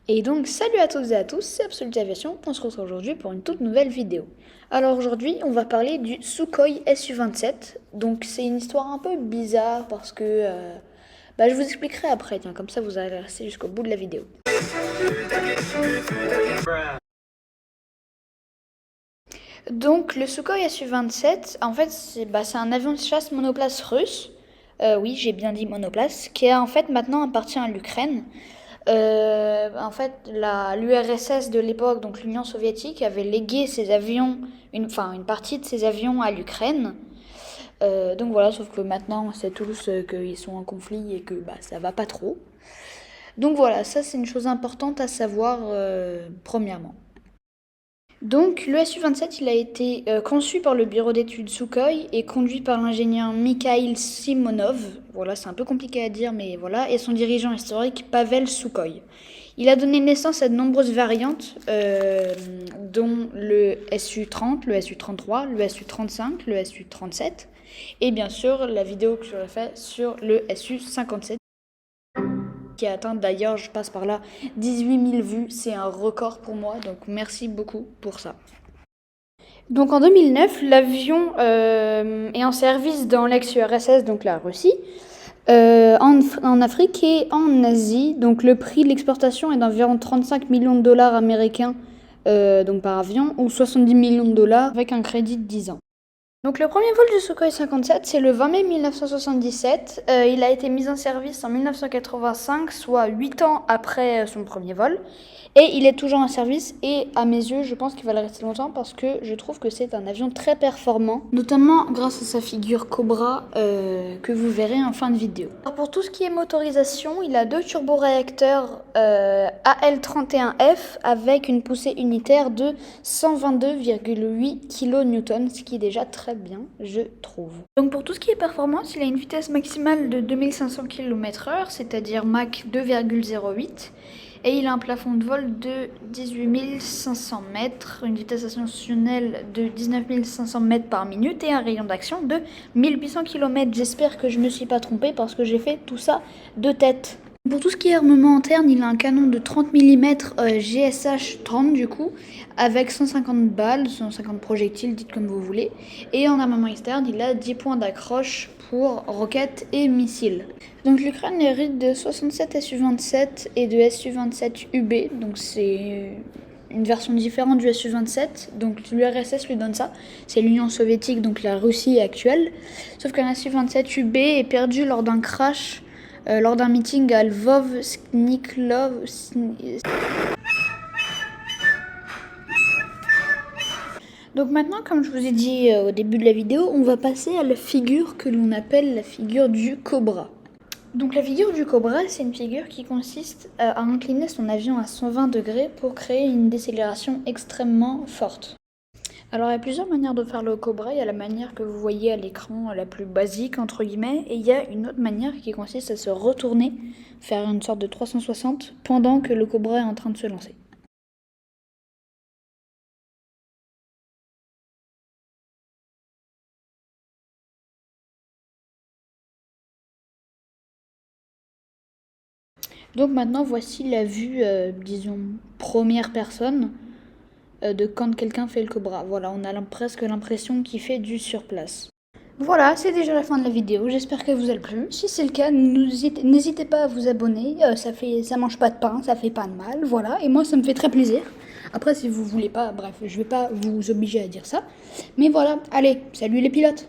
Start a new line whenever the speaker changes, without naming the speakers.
Et donc salut à toutes et à tous, c'est Absolute Aviation, on se retrouve aujourd'hui pour une toute nouvelle vidéo. Alors aujourd'hui on va parler du Sukhoi Su-27, donc c'est une histoire un peu bizarre parce que je vous expliquerai après, tiens, comme ça vous allez rester jusqu'au bout de la vidéo. Donc le Sukhoi Su-27, en fait c'est un avion de chasse monoplace russe, oui j'ai bien dit monoplace, qui en fait maintenant appartient à l'Ukraine. En fait, l'URSS de l'époque, donc l'Union soviétique, avait légué ses avions, une partie de ses avions à l'Ukraine. Donc voilà, sauf que maintenant, on sait tous qu'ils sont en conflit et que ça va pas trop. Donc voilà, ça c'est une chose importante à savoir premièrement. Donc le Su-27, il a été conçu par le bureau d'études Sukhoi et conduit par l'ingénieur Mikhail Simonov. Voilà, c'est un peu compliqué à dire, mais voilà, et son dirigeant historique Pavel Sukhoi. Il a donné naissance à de nombreuses variantes, dont le Su-30, le Su-33, le Su-35, le Su-37, et bien sûr la vidéo que j'aurais fait sur le Su-57, qui a atteint d'ailleurs, je passe par là, 18 000 vues. C'est un record pour moi, donc merci beaucoup pour ça. Donc en 2009, l'avion est en service dans l'ex-URSS, donc la Russie, en Afrique et en Asie. Donc le prix de l'exportation est d'environ 35 millions de dollars américains donc par avion, ou 70 millions de dollars avec un crédit de 10 ans. Donc le premier vol du Sukhoi 57, c'est le 20 mai 1977. Il a été mis en service en 1985, soit 8 ans après son premier vol. Et il est toujours en service et à mes yeux, je pense qu'il va le rester longtemps parce que je trouve que c'est un avion très performant, notamment grâce à sa figure Cobra que vous verrez en fin de vidéo. Alors pour tout ce qui est motorisation, il a deux turboréacteurs AL31F avec une poussée unitaire de 122,8 kN, ce qui est déjà très bien, je trouve. Donc pour tout ce qui est performance, il a une vitesse maximale de 2500 km/h, c'est-à-dire Mach 2,08. Et il a un plafond de vol de 18 500 mètres, une vitesse ascensionnelle de 19 500 mètres par minute et un rayon d'action de 1800 km. J'espère que je ne me suis pas trompée parce que j'ai fait tout ça de tête. Pour tout ce qui est armement interne, il a un canon de 30 mm GSH 30 du coup, avec 150 balles, 150 projectiles, dites comme vous voulez. Et en armement externe, il a 10 points d'accroche pour roquettes et missiles. Donc l'Ukraine hérite de 67 Su-27 et de Su-27 UB, donc c'est une version différente du Su-27, donc l'URSS lui donne ça, c'est l'Union soviétique, donc la Russie actuelle. Sauf qu'un Su-27 UB est perdu lors d'un crash, lors d'un meeting à Lvov, Sniklov. Donc maintenant, comme je vous ai dit au début de la vidéo, on va passer à la figure que l'on appelle la figure du Cobra. Donc la figure du Cobra, c'est une figure qui consiste à incliner son avion à 120 degrés pour créer une décélération extrêmement forte. Alors il y a plusieurs manières de faire le Cobra. Il y a la manière que vous voyez à l'écran, la plus basique entre guillemets, et il y a une autre manière qui consiste à se retourner, faire une sorte de 360 pendant que le Cobra est en train de se lancer. Donc maintenant voici la vue, disons, première personne de quand quelqu'un fait le Cobra. Voilà, on a presque l'impression qu'il fait du sur place. Voilà, c'est déjà la fin de la vidéo, j'espère qu'elle vous a plu. Si c'est le cas, n'hésitez pas à vous abonner, ça mange pas de pain, ça fait pas de mal, voilà, et moi ça me fait très plaisir. Après si vous voulez pas, bref, je vais pas vous obliger à dire ça. Mais voilà, allez, salut les pilotes!